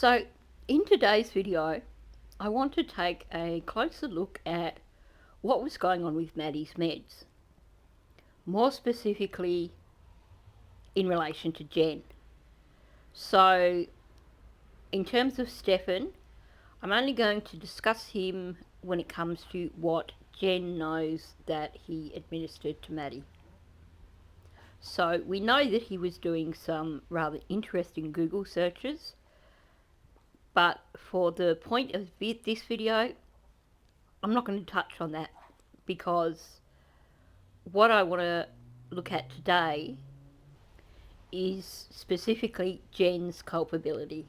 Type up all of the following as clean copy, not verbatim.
So in today's video, I want to take a closer look at what was going on with Maddie's meds. More specifically in relation to Jenn. So in terms of Stefan, I'm only going to discuss him when it comes to what Jenn knows that he administered to Maddie. So we know that he was doing some rather interesting Google searches, but for the point of this video, I'm not going to touch on that because what I want to look at today is specifically Jenn's culpability.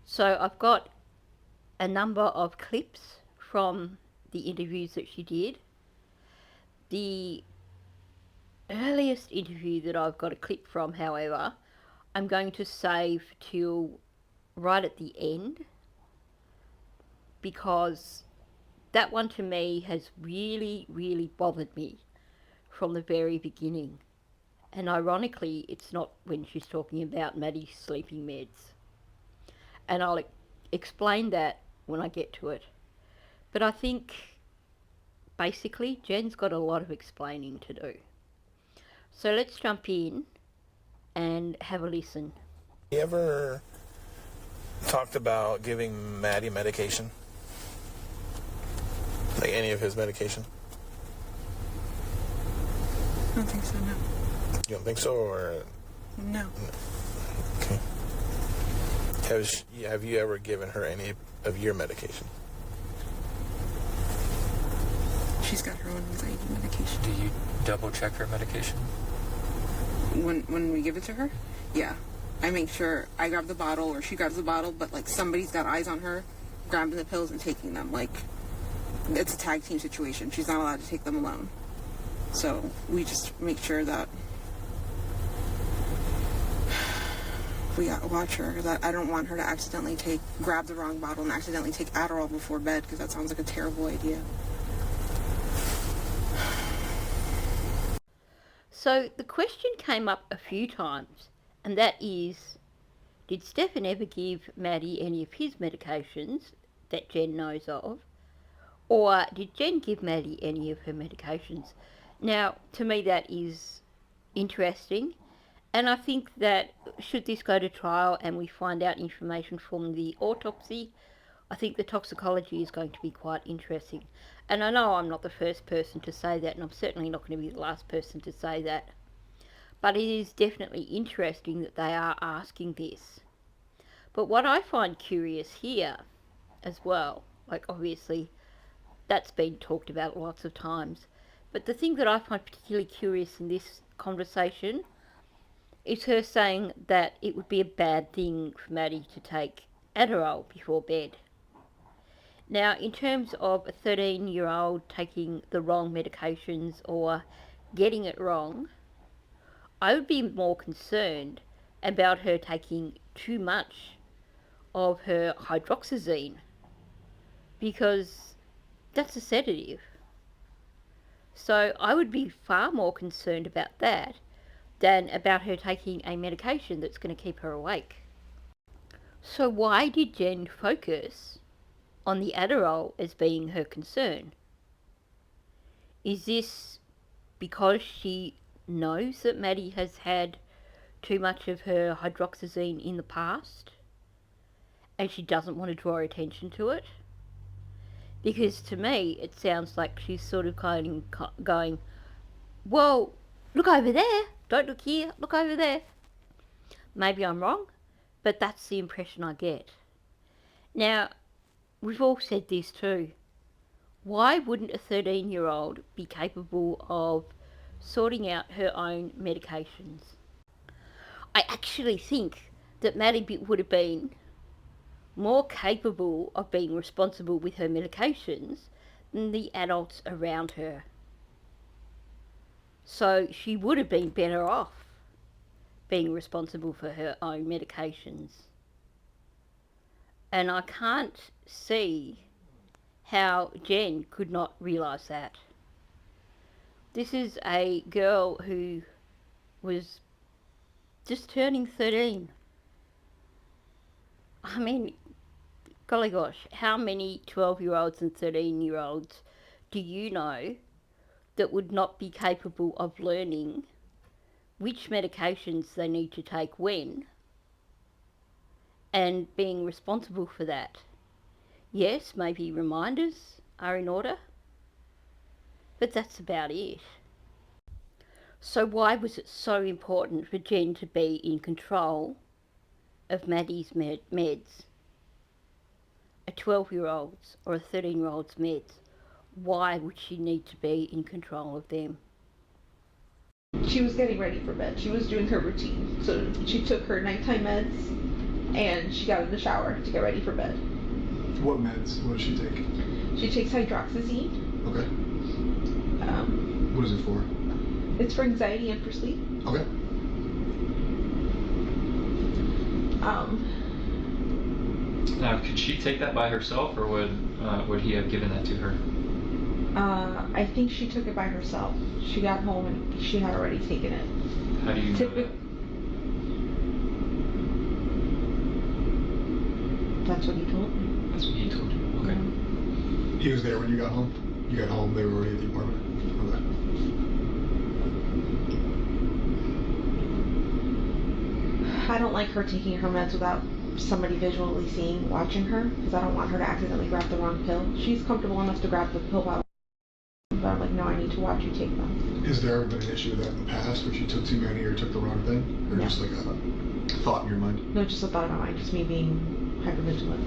So I've got a number of clips from the interviews that she did. The earliest interview that I've got a clip from, however, I'm going to save till right at the end, because that one to me has really bothered me from the very beginning. And ironically, it's not when she's talking about Maddie's sleeping meds. And I'll explain that when I get to it. But I think basically Jenn's got a lot of explaining to do. So let's jump in and have a listen. You ever talked about giving Maddie medication? Like any of his medication? I don't think so, no. You don't think so, or? No. Okay. Have you ever given her any of your medication? She's got her own anxiety medication. Do you double check her medication? When we give it to her? Yeah. I make sure I grab the bottle or she grabs the bottle, but like somebody's got eyes on her, grabbing the pills and taking them. Like, it's a tag team situation. She's not allowed to take them alone. So we just make sure that we watch her. That I don't want her to accidentally grab the wrong bottle and accidentally take Adderall before bed, because that sounds like a terrible idea. So the question came up a few times, and that is, did Stefan ever give Maddie any of his medications that Jenn knows of? Or did Jenn give Maddie any of her medications? Now, to me that is interesting, and I think that should this go to trial and we find out information from the autopsy, I think the toxicology is going to be quite interesting. And I know I'm not the first person to say that, and I'm certainly not going to be the last person to say that. But it is definitely interesting that they are asking this. But what I find curious here as well, like obviously that's been talked about lots of times, but the thing that I find particularly curious in this conversation is her saying that it would be a bad thing for Maddie to take Adderall before bed. Now, in terms of a 13-year-old taking the wrong medications or getting it wrong, I would be more concerned about her taking too much of her hydroxyzine, because that's a sedative. So I would be far more concerned about that than about her taking a medication that's going to keep her awake. So why did Jenn focus on the Adderall as being her concern? Is this because she knows that Maddie has had too much of her hydroxyzine in the past and she doesn't want to draw attention to it? Because to me it sounds like she's sort of going, well, look over there, don't look here, look over there. Maybe I'm wrong, but that's the impression I get. Now, we've all said this too. Why wouldn't a 13-year-old be capable of sorting out her own medications? I actually think that Maddie would have been more capable of being responsible with her medications than the adults around her. So she would have been better off being responsible for her own medications. And I can't see how Jenn could not realise that. This is a girl who was just turning 13. I mean, golly gosh, how many 12-year-olds and 13-year-olds do you know that would not be capable of learning which medications they need to take when and being responsible for that? Yes, maybe reminders are in order, but that's about it. So why was it so important for Jenn to be in control of Maddie's meds? A 12-year-old's or a 13-year-old's meds? Why would she need to be in control of them? She was getting ready for bed. She was doing her routine. So she took her nighttime meds and she got in the shower to get ready for bed. What meds? What does she take? She takes hydroxyzine. Okay. What is it for? It's for anxiety and for sleep. Okay. Now, could she take that by herself, or would he have given that to her? I think she took it by herself. She got home and she had already taken it. How do you know that? That's what he told me. That's what he told you. Okay. He was there when you got home? You got home, they were already at the apartment? Okay. I don't like her taking her meds without somebody visually watching her, because I don't want her to accidentally grab the wrong pill. She's comfortable enough to grab the pill but I'm like, no, I need to watch you take them. Has there ever been an issue with that in the past where she took too many or took the wrong thing? Or No. just like a thought in your mind? No, just a thought in my mind, just me being hypervigilant.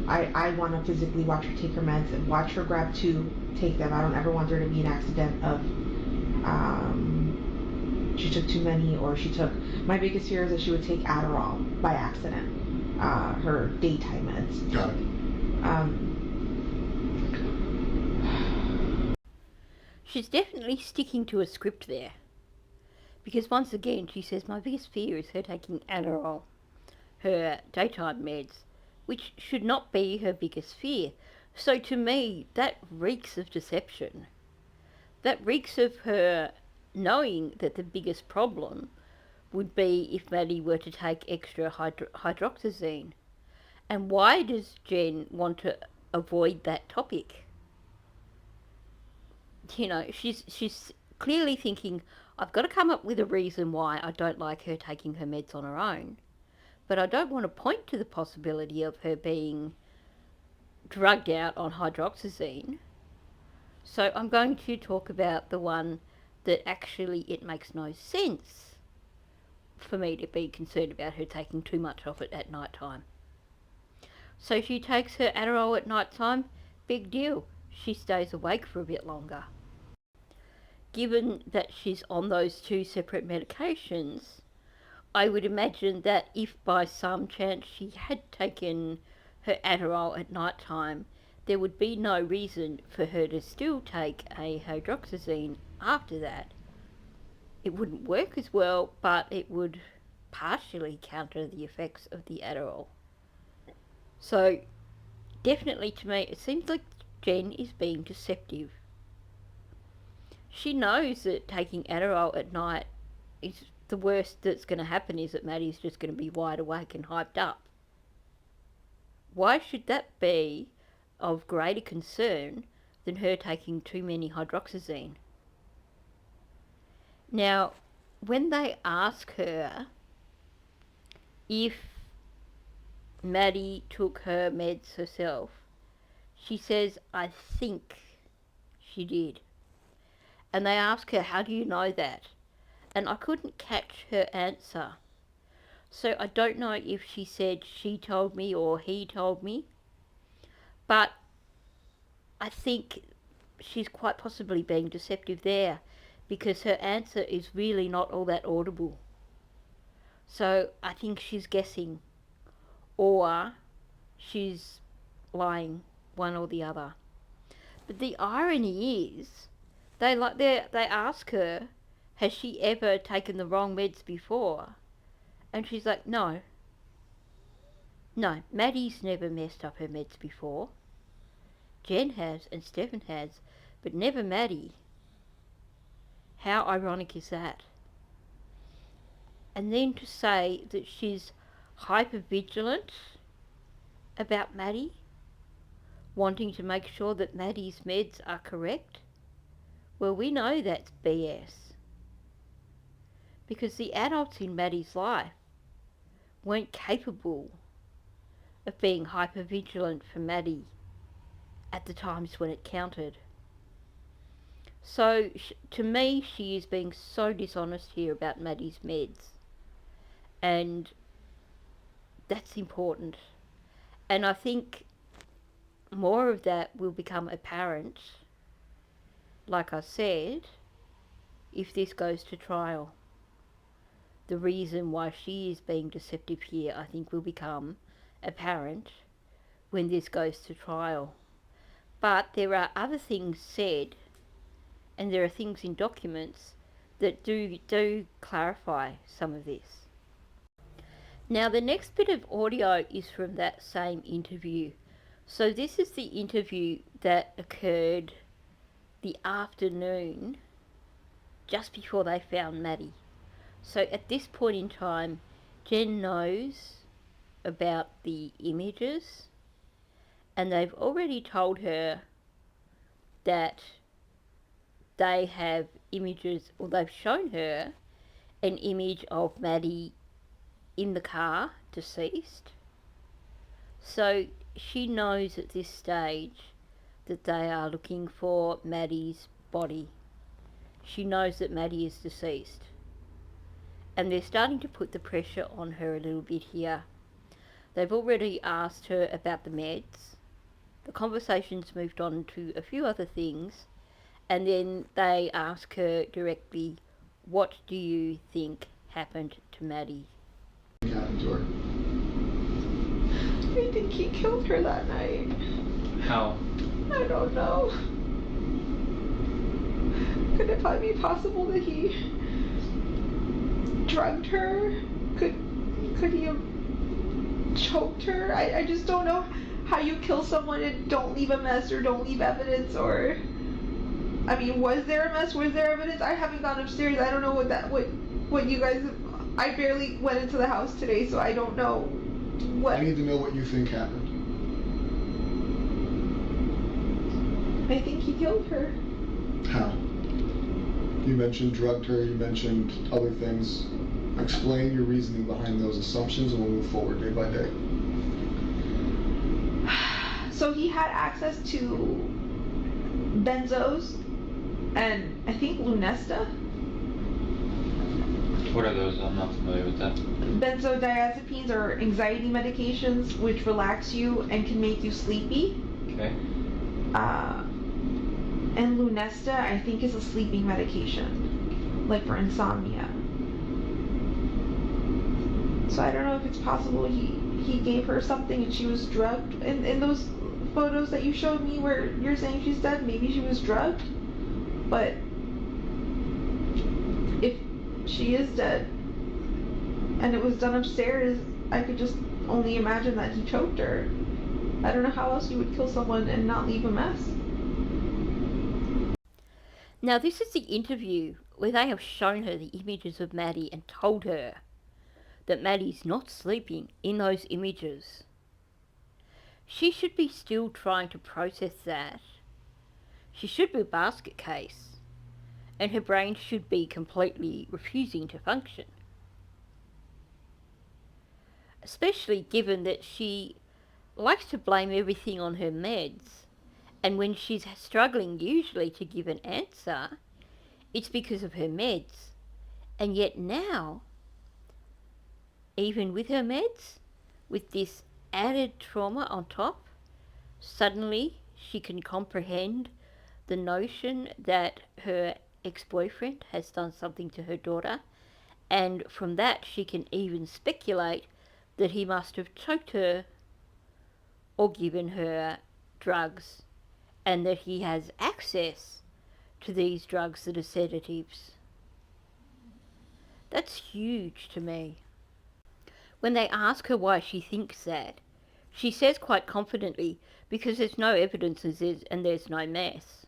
I want to physically watch her take her meds and watch her grab two, take them. I don't ever want there to be an accident of she took too many or she took... My biggest fear is that she would take Adderall by accident, her daytime meds. Got it. She's definitely sticking to a script there. Because once again, she says, my biggest fear is her taking Adderall, her daytime meds, which should not be her biggest fear. So to me, that reeks of deception. That reeks of her knowing that the biggest problem would be if Maddie were to take extra hydroxyzine. And why does Jenn want to avoid that topic? You know, she's clearly thinking, I've got to come up with a reason why I don't like her taking her meds on her own. But I don't want to point to the possibility of her being drugged out on hydroxyzine. So I'm going to talk about the one that actually it makes no sense for me to be concerned about her taking too much of it at night time. So she takes her Adderall at night time, big deal. She stays awake for a bit longer. Given that she's on those two separate medications, I would imagine that if by some chance she had taken her Adderall at night time, there would be no reason for her to still take a hydroxyzine after that. It wouldn't work as well, but it would partially counter the effects of the Adderall. So, definitely to me, it seems like Jenn is being deceptive. She knows that taking Adderall at night is the worst that's going to happen is that Maddie's just going to be wide awake and hyped up. Why should that be of greater concern than her taking too many hydroxyzine? Now, when they ask her if Maddie took her meds herself, she says, I think she did. And they ask her, how do you know that? And I couldn't catch her answer. So I don't know if she said she told me or he told me. But I think she's quite possibly being deceptive there because her answer is really not all that audible. So I think she's guessing or she's lying, one or the other. But the irony is, they ask her, has she ever taken the wrong meds before? And she's like, no. No, Maddie's never messed up her meds before. Jenn has and Stefan has, but never Maddie. How ironic is that? And then to say that she's hypervigilant about Maddie, wanting to make sure that Maddie's meds are correct? Well, we know that's BS. Because the adults in Maddie's life weren't capable of being hypervigilant for Maddie at the times when it counted. So, to me, she is being so dishonest here about Maddie's meds. And that's important. And I think more of that will become apparent, like I said, if this goes to trial. The reason why she is being deceptive here, I think, will become apparent when this goes to trial. But there are other things said, and there are things in documents that do clarify some of this. Now, the next bit of audio is from that same interview. So this is the interview that occurred the afternoon just before they found Maddie. So at this point in time, Jenn knows about the images, and they've already told her that they have images, or they've shown her an image of Maddie in the car, deceased. So she knows at this stage that they are looking for Maddie's body. She knows that Maddie is deceased. And they're starting to put the pressure on her a little bit here. They've already asked her about the meds. The conversation's moved on to a few other things. And then they ask her directly, what do you think happened to Maddie? Happened to her. I think he killed her that night. How? I don't know. Could it be possible that he drugged her? Could he have choked her? I just don't know how you kill someone and don't leave a mess or don't leave evidence, or I mean, was there a mess? Was there evidence? I haven't gone upstairs. I don't know what you guys have, I barely went into the house today, so I don't know what. I need to know what you think happened. I think he killed her. How? You mentioned drugged her, you mentioned other things. Explain your reasoning behind those assumptions and we'll move forward day by day. So he had access to benzos and I think Lunesta. What are those? I'm not familiar with that. Benzodiazepines are anxiety medications which relax you and can make you sleepy. Okay. And Lunesta, I think, is a sleeping medication, like for insomnia. So I don't know if it's possible he gave her something and she was drugged. In those photos that you showed me where you're saying she's dead, maybe she was drugged. But if she is dead and it was done upstairs, I could just only imagine that he choked her. I don't know how else you would kill someone and not leave a mess. Now, this is the interview where they have shown her the images of Maddie and told her that Maddie's not sleeping in those images. She should be still trying to process that. She should be a basket case, and her brain should be completely refusing to function. Especially given that she likes to blame everything on her meds. And when she's struggling usually to give an answer, it's because of her meds. And yet now, even with her meds, with this added trauma on top, suddenly she can comprehend the notion that her ex-boyfriend has done something to her daughter. And from that, she can even speculate that he must have choked her or given her drugs, and that he has access to these drugs that are sedatives. That's huge to me. When they ask her why she thinks that, she says quite confidently, because there's no evidence and there's no mess.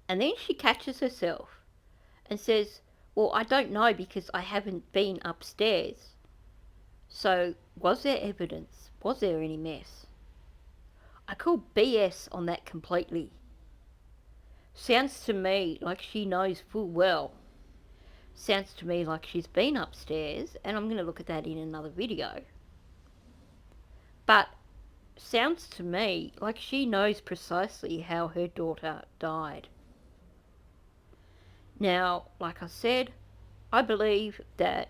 And then she catches herself and says, well, I don't know because I haven't been upstairs. So, was there evidence? Was there any mess? I call BS on that completely. Sounds to me like she knows full well. Sounds to me like she's been upstairs, and I'm going to look at that in another video. But sounds to me like she knows precisely how her daughter died. Now, like I said, I believe that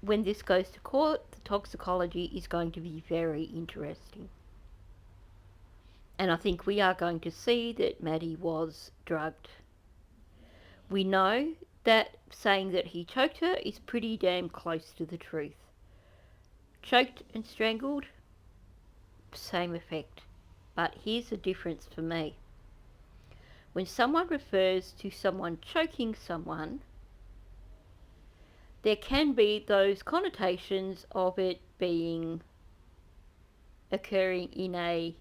when this goes to court, the toxicology is going to be very interesting. And I think we are going to see that Maddie was drugged. We know that saying that he choked her is pretty damn close to the truth. Choked and strangled, same effect. But here's the difference for me. When someone refers to someone choking someone, there can be those connotations of it being occurring in a,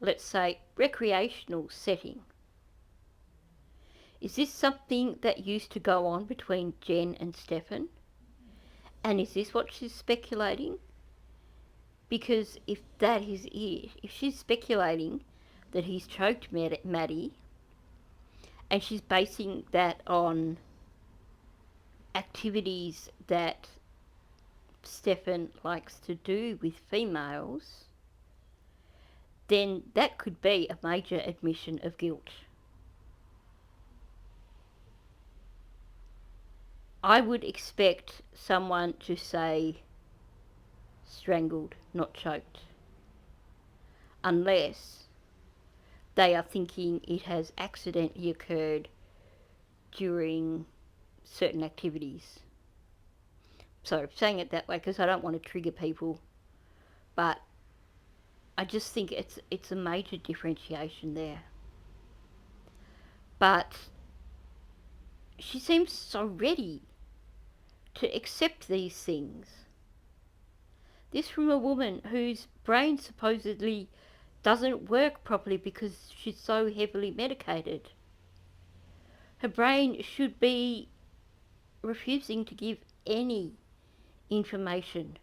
let's say, recreational setting. Is this something that used to go on between Jenn and Stefan? And is this what she's speculating? Because if that is it, if she's speculating that he's choked Maddie, and she's basing that on activities that Stefan likes to do with females, then that could be a major admission of guilt. I would expect someone to say strangled, not choked, unless they are thinking it has accidentally occurred during certain activities. So saying it that way because I don't want to trigger people, but I just think it's a major differentiation there. But she seems so ready to accept these things. This from a woman whose brain supposedly doesn't work properly because she's so heavily medicated. Her brain should be refusing to give any information.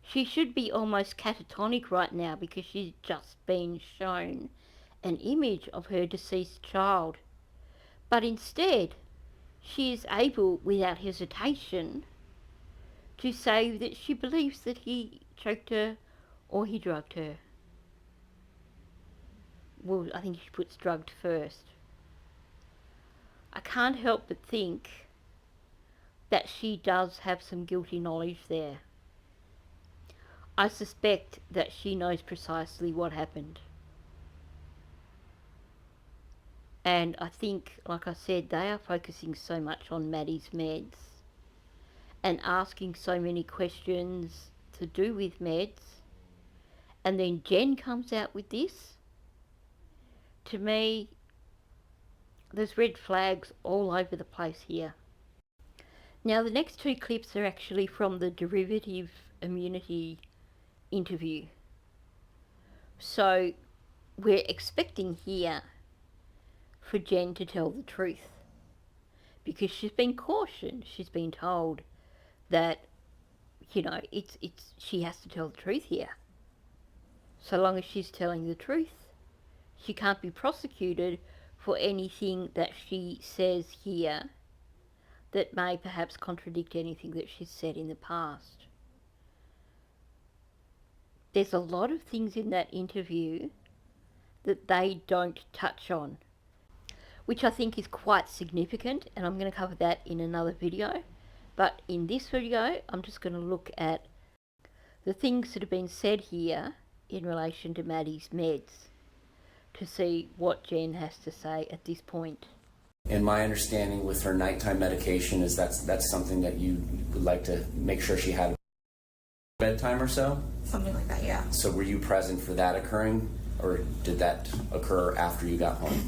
She should be almost catatonic right now because she's just been shown an image of her deceased child. But instead, she is able, without hesitation, to say that she believes that he choked her or he drugged her. Well, I think she puts drugged first. I can't help but think that she does have some guilty knowledge there. I suspect that she knows precisely what happened. And I think, like I said, they are focusing so much on Maddie's meds and asking so many questions to do with meds. And then Jenn comes out with this. To me, there's red flags all over the place here. Now, the next two clips are actually from the derivative immunity interview. So, we're expecting here for Jenn to tell the truth. Because she's been cautioned, she's been told that, you know, she has to tell the truth here. So long as she's telling the truth, she can't be prosecuted for anything that she says here that may perhaps contradict anything that she's said in the past. There's a lot of things in that interview that they don't touch on, which I think is quite significant, and I'm going to cover that in another video. But in this video, I'm just going to look at the things that have been said here in relation to Maddie's meds to see what Jenn has to say at this point. And my understanding with her nighttime medication is that's something that you would like to make sure she had bedtime or so? Something like that, yeah. So were you present for that occurring, or did that occur after you got home?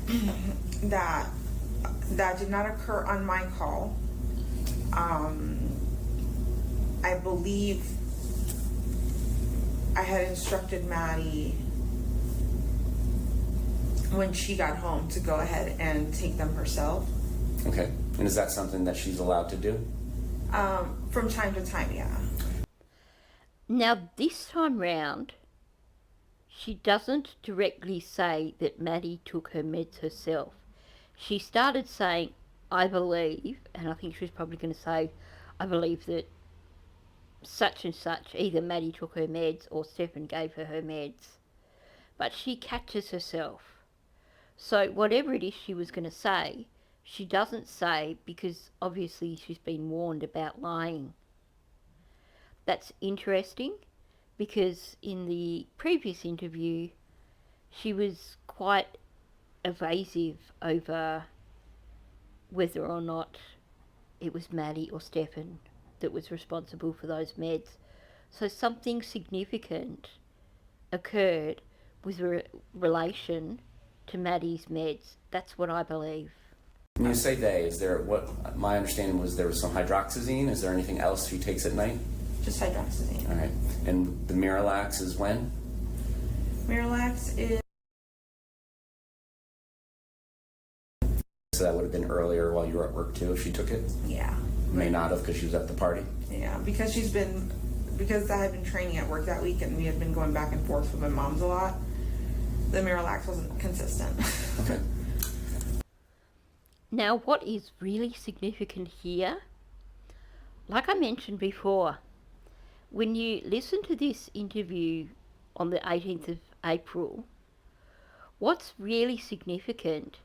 That did not occur on my call. I believe I had instructed Maddie when she got home to go ahead and take them herself. Okay. And is that something that she's allowed to do? From time to time, yeah. Now, this time round, she doesn't directly say that Maddie took her meds herself. She started saying, I believe, and I think she was probably going to say, I believe that such and such, either Maddie took her meds or Stefan gave her her meds. But she catches herself. So whatever it is she was going to say, she doesn't say because obviously she's been warned about lying. That's interesting because in the previous interview, she was quite evasive over whether or not it was Maddie or Stefan that was responsible for those meds. So something significant occurred with relation to Maddie's meds. That's what I believe. When you say they, is there, what my understanding was there was some hydroxyzine. Is there anything else she takes at night? Just hydroxyzine. All right. And the Miralax is when? Miralax is... So that would have been earlier while you were at work too if she took it? Yeah. May not have because she was at the party? Yeah, because I had been training at work that week and we had been going back and forth with my mom's a lot, the Miralax wasn't consistent. Okay. Now, what is really significant here, like I mentioned before, when you listen to this interview on the 18th of April, what's really significant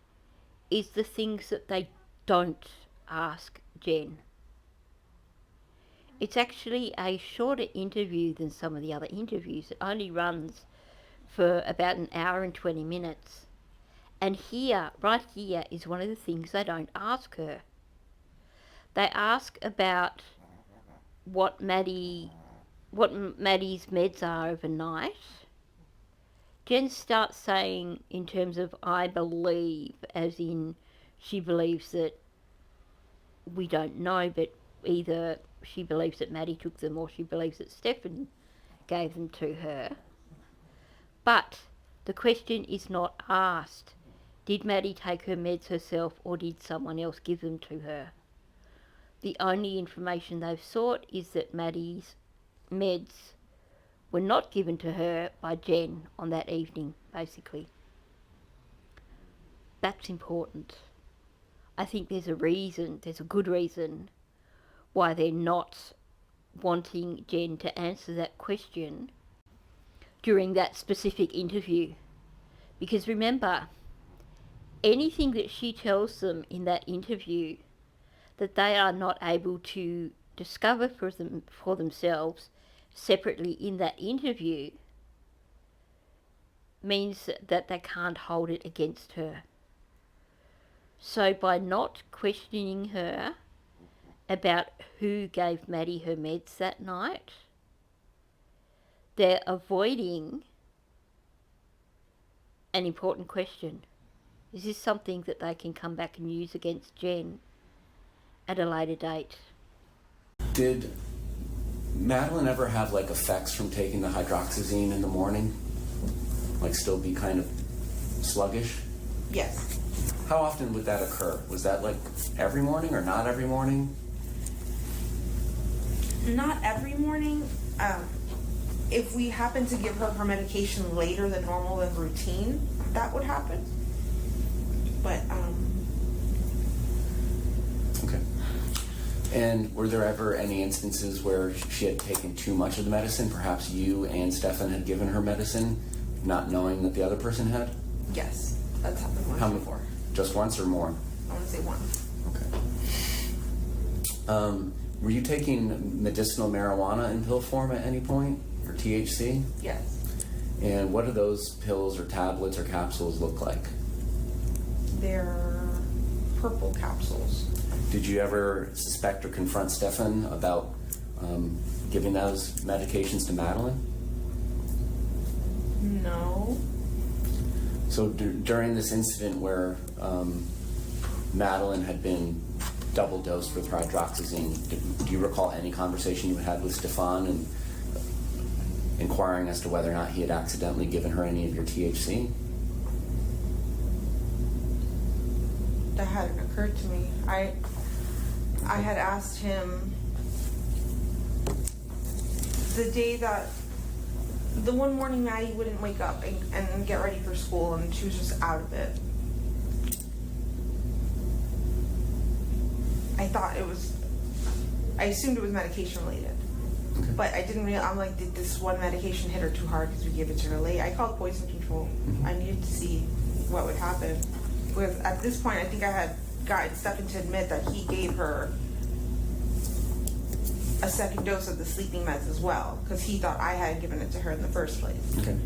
is the things that they don't ask Jenn. It's actually a shorter interview than some of the other interviews. It only runs for about an hour and 20 minutes. And here, right here, is one of the things they don't ask her. They ask about what Maddie's meds are overnight. Jenn starts saying in terms of I believe, as in she believes that we don't know, but either she believes that Maddie took them or she believes that Stefan gave them to her. But the question is not asked, did Maddie take her meds herself or did someone else give them to her? The only information they've sought is that Maddie's meds were not given to her by Jenn on that evening, basically. That's important. I think there's a good reason why they're not wanting Jenn to answer that question during that specific interview. Because remember, anything that she tells them in that interview that they are not able to discover for themselves separately in that interview means that they can't hold it against her. So by not questioning her about who gave Maddie her meds that night, they're avoiding an important question. Is this something that they can come back and use against Jenn at a later date? Did Madeline ever have like effects from taking the hydroxyzine in the morning? Like still be kind of sluggish? Yes. How often would that occur? Was that like every morning or not every morning? Not every morning. If we happen to give her her medication later than normal than routine, that would happen. But, Okay. And were there ever any instances where she had taken too much of the medicine? Perhaps you and Stefan had given her medicine, not knowing that the other person had? yes, that's happened once before. Just once or more? I want to say one. Okay. Were you taking medicinal marijuana in pill form at any point, or THC? Yes. And what do those pills or tablets or capsules look like? They're purple capsules. Did you ever suspect or confront Stefan about giving those medications to Madeline? No. So during this incident where Madeline had been double dosed with hydroxyzine, do you recall any conversation you had with Stefan and inquiring as to whether or not he had accidentally given her any of your THC? That hadn't occurred to me. I had asked him the day that, the one morning Maddie wouldn't wake up and get ready for school, and she was just out of it. I assumed it was medication related. Okay. But I didn't realize, I'm like, did this one medication hit her too hard because we gave it to her late? I called poison control. Mhm. I needed to see what would happen. Because at this point, I think I had gotten Stefan to admit that he gave her a second dose of the sleeping meds as well, because he thought I had given it to her in the first place. Okay.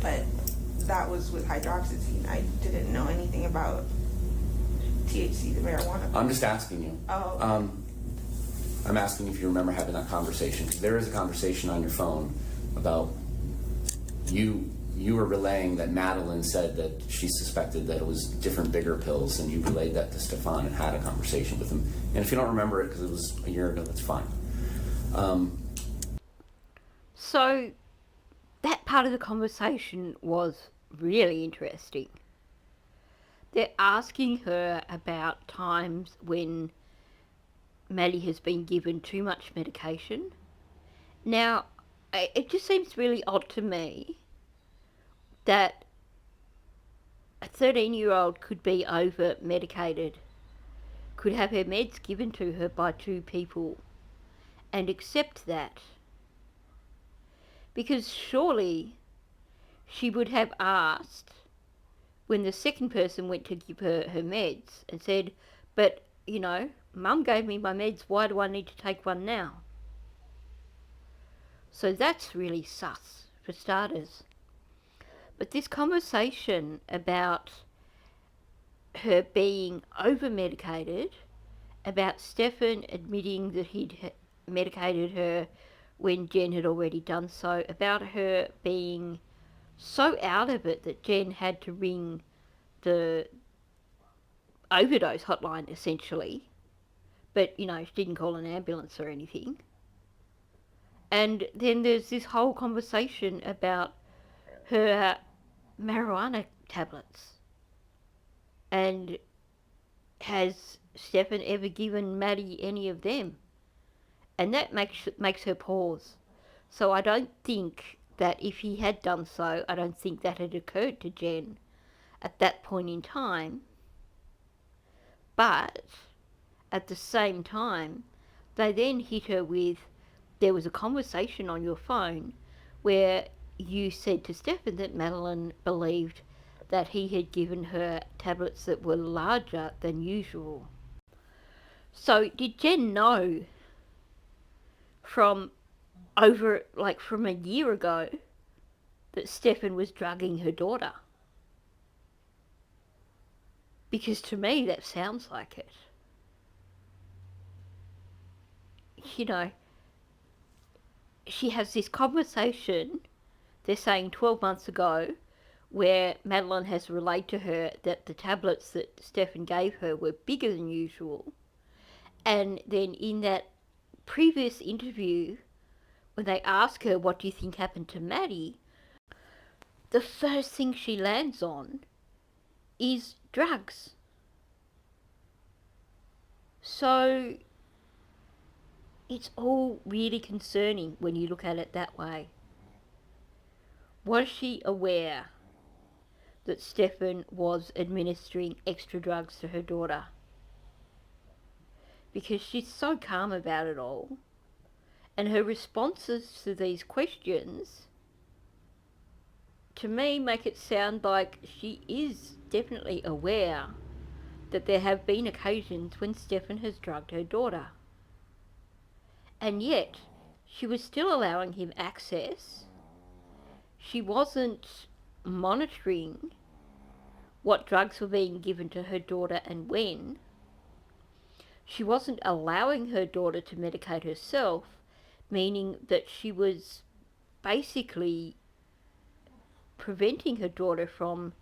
But that was with hydroxyzine. I didn't know anything about THC, the marijuana. I'm just asking you. Oh. I'm asking if you remember having that conversation, because there is a conversation on your phone about you were relaying that Madeline said that she suspected that it was different, bigger pills, and you relayed that to Stefan and had a conversation with him. And if you don't remember it because it was a year ago, that's fine. So that part of the conversation was really interesting. They're asking her about times when Maddie has been given too much medication. Now, it just seems really odd to me that a 13-year-old could be over-medicated, could have her meds given to her by two people, and accept that. Because surely she would have asked when the second person went to give her her meds and said, but, you know, Mum gave me my meds, why do I need to take one now? So that's really sus, for starters. But this conversation about her being over-medicated, about Stefan admitting that he'd medicated her when Jenn had already done so, about her being so out of it that Jenn had to ring the overdose hotline, essentially. But, you know, she didn't call an ambulance or anything. And then there's this whole conversation about her marijuana tablets. And has Stefan ever given Maddie any of them? And that makes her pause. So I don't think that if he had done so, I don't think that had occurred to Jenn at that point in time. But at the same time, they then hit her with, there was a conversation on your phone where you said to Stefan that Madeline believed that he had given her tablets that were larger than usual. So did Jenn know from a year ago that Stefan was drugging her daughter? Because to me that sounds like it. You know, she has this conversation, they're saying 12 months ago, where Madeline has relayed to her that the tablets that Stefan gave her were bigger than usual. And then in that previous interview, when they ask her, what do you think happened to Maddie? The first thing she lands on is drugs. So it's all really concerning when you look at it that way. Was she aware that Stefan was administering extra drugs to her daughter? Because she's so calm about it all, and her responses to these questions, to me, make it sound like she is definitely aware that there have been occasions when Stefan has drugged her daughter. And yet, she was still allowing him access. She wasn't monitoring what drugs were being given to her daughter and when. She wasn't allowing her daughter to medicate herself, meaning that she was basically preventing her daughter from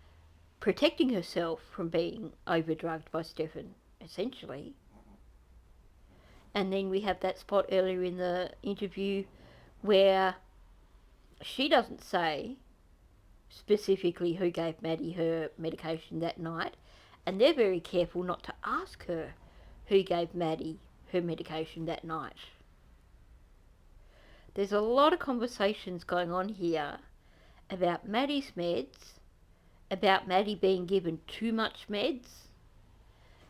protecting herself from being overdrugged by Stefan, essentially. And then we have that spot earlier in the interview where she doesn't say specifically who gave Maddie her medication that night, and they're very careful not to ask her who gave Maddie her medication that night. there's a lot of conversations going on here about Maddie's meds, about Maddie being given too much meds,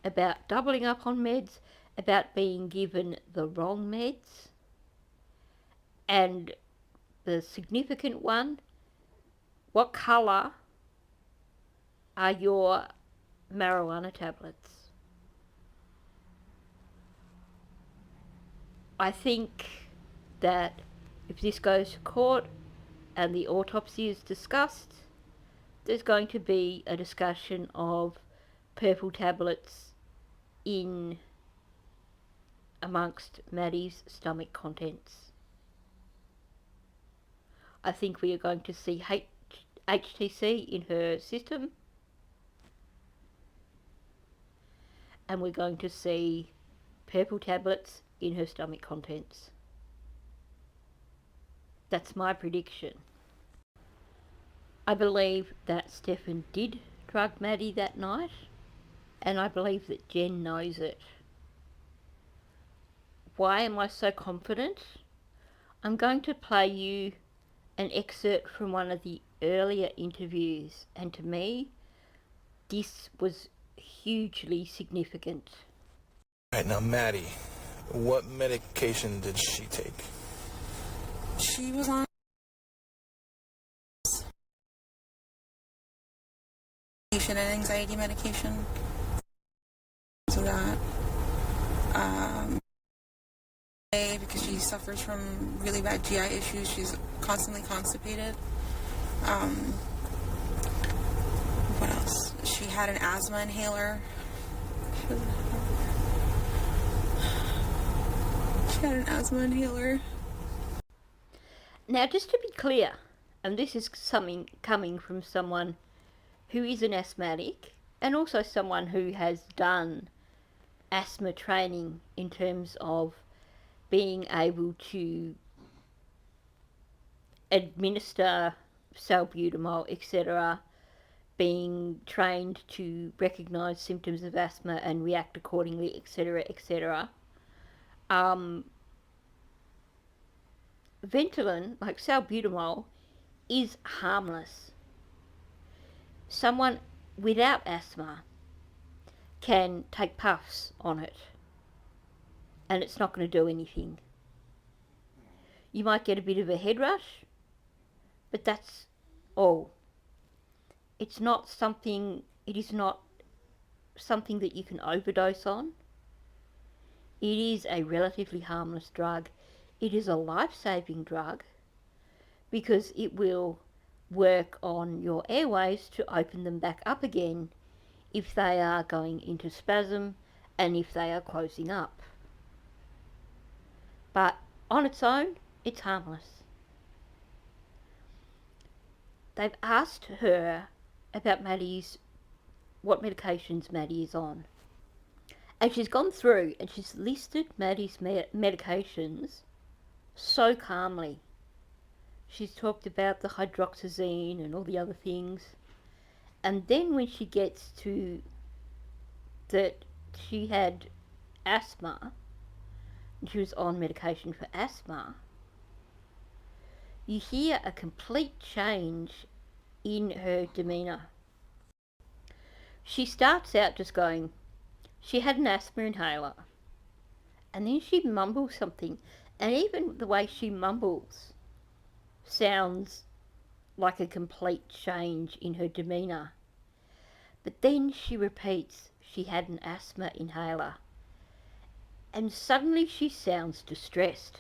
about doubling up on meds, about being given the wrong meds, and the significant one, what colour are your marijuana tablets? I think that if this goes to court and the autopsy is discussed, there's going to be a discussion of purple tablets in amongst Maddie's stomach contents. I think we are going to see HTC in her system, and we're going to see purple tablets in her stomach contents. That's my prediction. I believe that Stefan did drug Maddie that night, and I believe that Jenn knows it. Why am I so confident? I'm going to play you an excerpt from one of the earlier interviews, and to me, this was hugely significant. Right, now Maddie, what medication did she take? She was on and anxiety medication. So that, because she suffers from really bad GI issues, she's constantly constipated. What else? She had an asthma inhaler. Now, just to be clear, and this is something coming from someone who is an asthmatic and also someone who has done asthma training in terms of being able to administer salbutamol, etc., being trained to recognise symptoms of asthma and react accordingly, etc., etc. Ventolin, like salbutamol, is harmless. Someone without asthma can take puffs on it and it's not going to do anything. You might get a bit of a head rush, but that's all. It is not something that you can overdose on. It is a relatively harmless drug. It is a life-saving drug because it will work on your airways to open them back up again if they are going into spasm and if they are closing up. But on its own, it's harmless. They've asked her about what medications Maddie is on. And she's gone through and she's listed Maddie's medications so calmly. She's talked about the hydroxyzine and all the other things. And then when she gets to that she had asthma, and she was on medication for asthma, you hear a complete change in her demeanour. She starts out just going, she had an asthma inhaler, and then she mumbles something, and even the way she mumbles sounds like a complete change in her demeanour. But then she repeats she had an asthma inhaler, and suddenly she sounds distressed.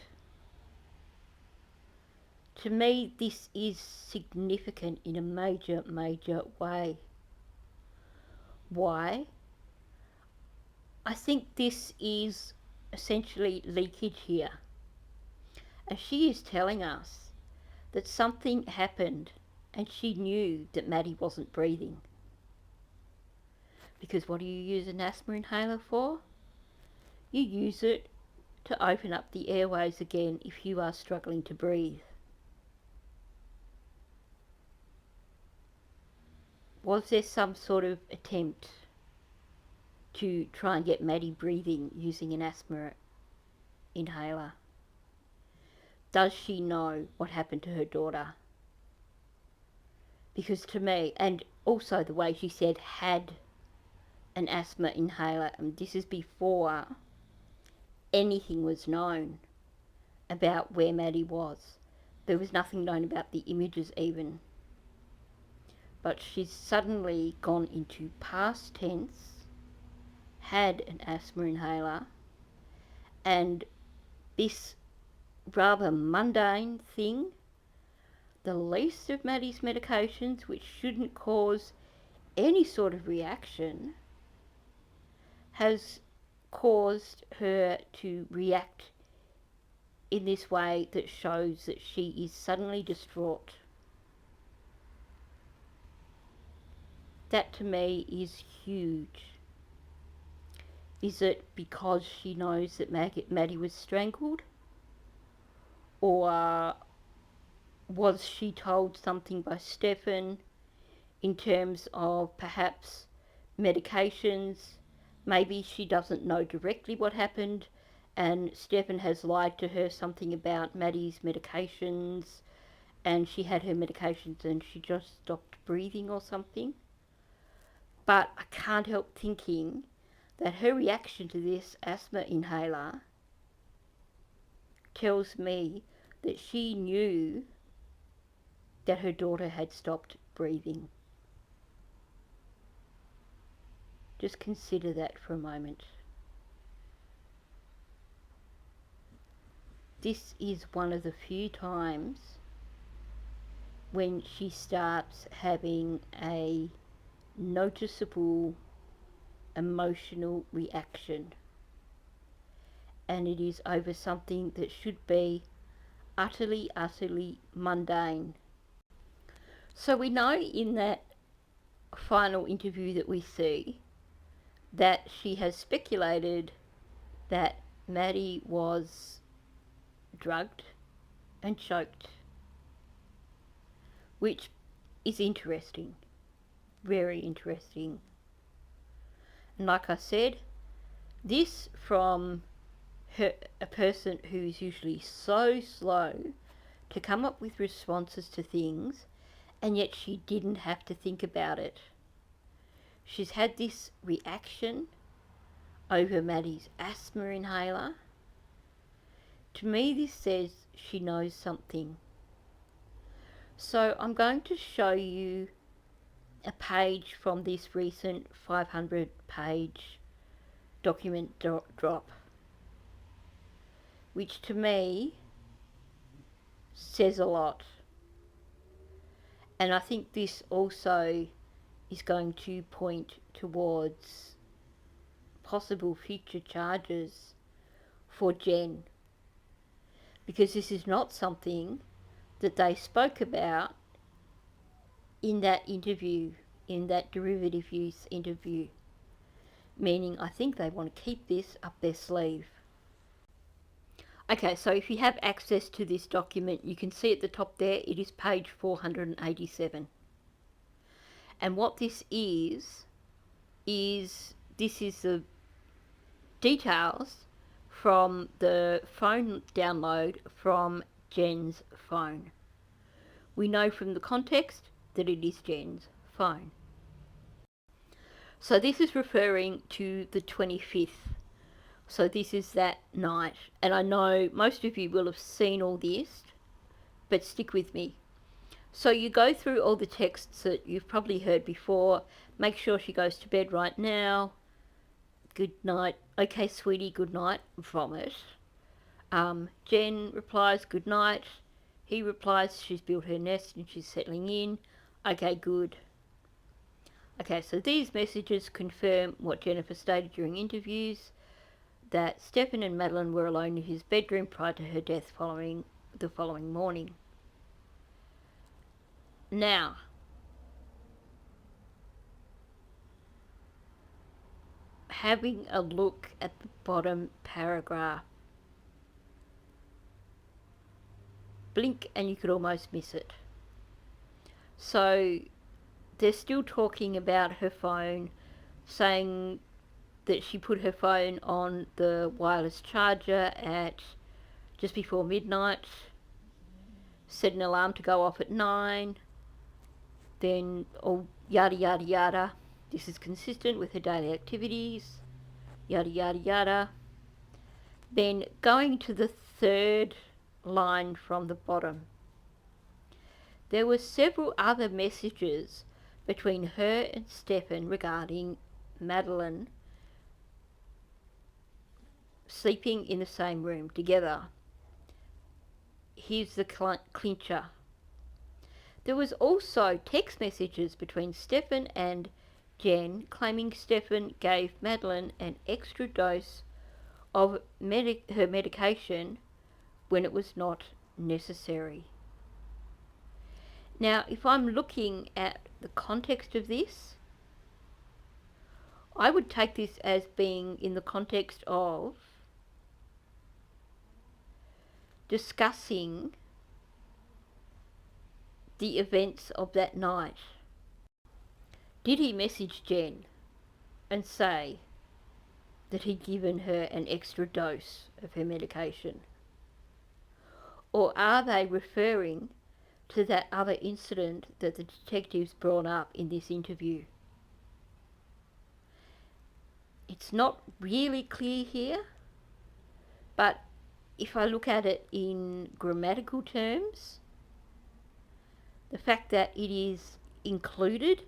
To me, this is significant in a major, major way. Why? I think this is essentially leakage here. And she is telling us that something happened and she knew that Maddie wasn't breathing. Because what do you use an asthma inhaler for? You use it to open up the airways again if you are struggling to breathe. Was there some sort of attempt to try and get Maddie breathing using an asthma inhaler? does she know what happened to her daughter? Because to me, and also the way she said had an asthma inhaler, and this is before anything was known about where Maddie was. There was nothing known about the images even. But she's suddenly gone into past tense, had an asthma inhaler, and this rather mundane thing, the least of Maddie's medications, which shouldn't cause any sort of reaction, has caused her to react in this way that shows that she is suddenly distraught. That to me is huge. Is it because she knows that Maddie was strangled? Or was she told something by Stefan in terms of perhaps medications? Maybe she doesn't know directly what happened and Stefan has lied to her something about Maddie's medications and she had her medications and she just stopped breathing or something. But I can't help thinking that her reaction to this asthma inhaler tells me that she knew that her daughter had stopped breathing. Just consider that for a moment. This is one of the few times when she starts having a noticeable emotional reaction, and it is over something that should be utterly mundane. So we know in that final interview that we see that she has speculated that Maddie was drugged and choked, which is interesting, very interesting. And like I said, this from her, a person who's usually so slow to come up with responses to things, and yet she didn't have to think about it. She's had this reaction over Maddie's asthma inhaler. To me, this says she knows something. So I'm going to show you a page from this recent 500-page document drop, which to me says a lot. And I think this also is going to point towards possible future charges for Jenn, because this is not something that they spoke about in that interview, in that derivative use interview, meaning I think they want to keep this up their sleeve. Okay, so if you have access to this document, you can see at the top there, it is page 487. And what this is the details from the phone download from Jenn's phone. We know from the context that it is Jenn's phone. So this is referring to the 25th. So this is that night. And I know most of you will have seen all this, but stick with me. So you go through all the texts that you've probably heard before. Make sure she goes to bed right now. Good night. Okay, sweetie, good night. Vomit. Jenn replies, good night. He replies, she's built her nest and she's settling in. Okay, good. Okay, so these messages confirm what Jennifer stated during interviews, that Stefan and Madeline were alone in his bedroom prior to her death the following morning. Now, having a look at the bottom paragraph, blink and you could almost miss it. So they're still talking about her phone, saying that she put her phone on the wireless charger at just before midnight. set an alarm to go off at 9, then all yada yada yada. This is consistent with her daily activities, yada yada yada. Then going to the third line from the bottom, there were several other messages between her and Stefan regarding Madeline sleeping in the same room together. Here's the clincher. There was also text messages between Stefan and Jenn claiming Stefan gave Madeline an extra dose of her medication when it was not necessary. Now, if I'm looking at the context of this, I would take this as being in the context of discussing the events of that night. Did he message Jenn and say that he'd given her an extra dose of her medication? Or are they referring to that other incident that the detectives brought up in this interview? It's not really clear here, but if I look at it in grammatical terms, the fact that it is included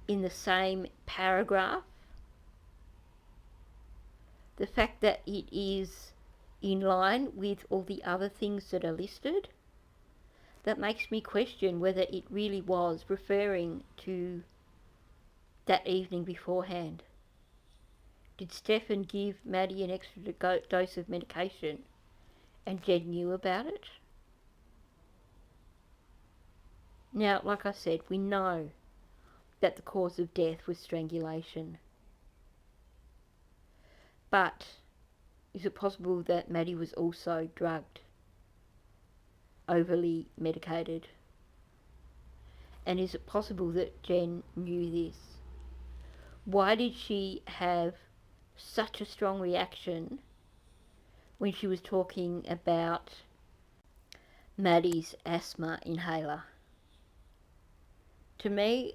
in the same paragraph, the fact that it is in line with all the other things that are listed, that makes me question whether it really was referring to that evening beforehand. Did Stefan give Maddie an extra dose of medication and Jenn knew about it? Now, like I said, we know that the cause of death was strangulation. But is it possible that Maddie was also drugged, overly medicated? And is it possible that Jenn knew this? Why did she have such a strong reaction when she was talking about Maddie's asthma inhaler? To me,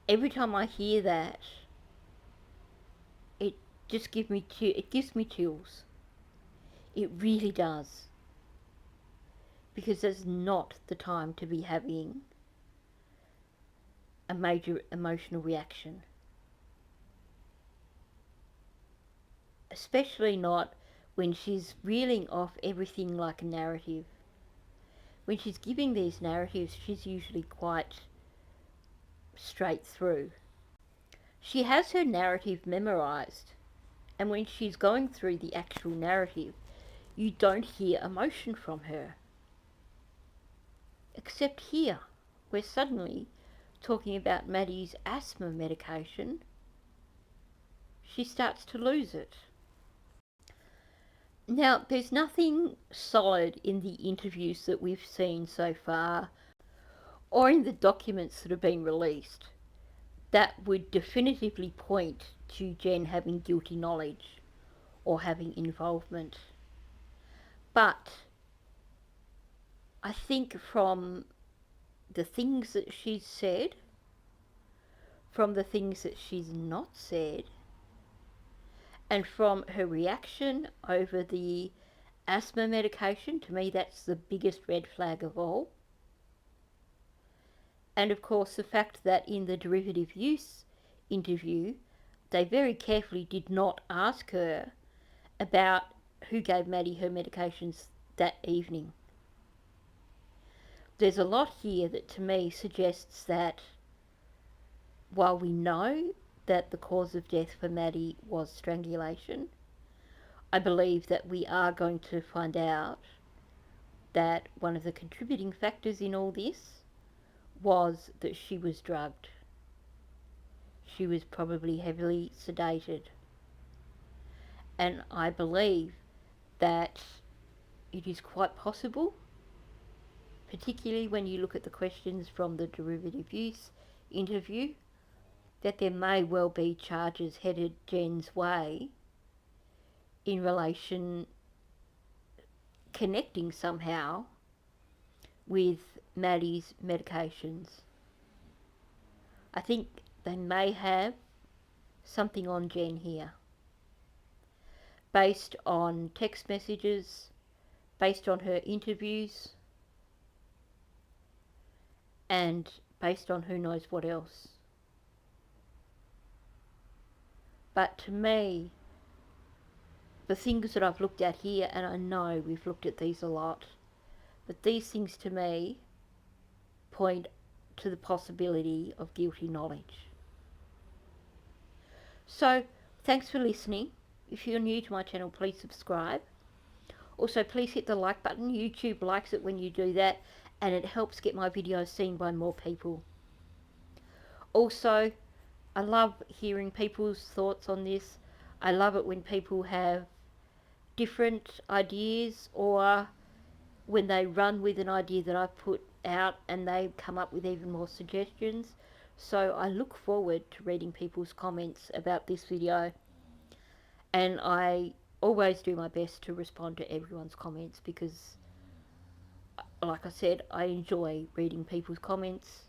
every time I hear that, it just gives me chills. It really does. Because there's not the time to be having a major emotional reaction. Especially not when she's reeling off everything like a narrative. When she's giving these narratives, she's usually quite straight through. She has her narrative memorized, and when she's going through the actual narrative, you don't hear emotion from her. Except here, we're suddenly talking about Maddie's asthma medication. She starts to lose it. Now, there's nothing solid in the interviews that we've seen so far, or in the documents that have been released, that would definitively point to Jenn having guilty knowledge or having involvement. But I think from the things that she's said, from the things that she's not said, and from her reaction over the asthma medication, to me that's the biggest red flag of all. And of course the fact that in the derivative use interview, they very carefully did not ask her about who gave Maddie her medications that evening. There's a lot here that to me suggests that while we know that the cause of death for Maddie was strangulation, I believe that we are going to find out that one of the contributing factors in all this was that she was drugged. She was probably heavily sedated. And I believe that it is quite possible, particularly when you look at the questions from the derivative use interview, that there may well be charges headed Jenn's way in relation, connecting somehow with Maddie's medications. I think they may have something on Jenn here, based on text messages, based on her interviews, and based on who knows what else. But to me, the things that I've looked at here, and I know we've looked at these a lot, but these things to me point to the possibility of guilty knowledge. So, thanks for listening. If you're new to my channel, please subscribe. Also, please hit the like button. YouTube likes it when you do that, and it helps get my videos seen by more people. Also, I love hearing people's thoughts on this. I love it when people have different ideas, or when they run with an idea that I've put out and they come up with even more suggestions. So I look forward to reading people's comments about this video, and I always do my best to respond to everyone's comments because, like I said, I enjoy reading people's comments,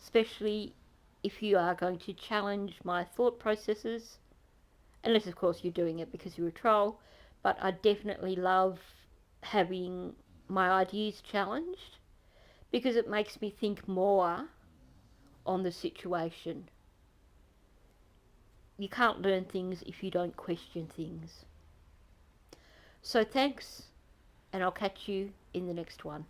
especially if you are going to challenge my thought processes, unless of course you're doing it because you're a troll. But I definitely love having my ideas challenged because it makes me think more on the situation. You can't learn things if you don't question things. So thanks, and I'll catch you in the next one.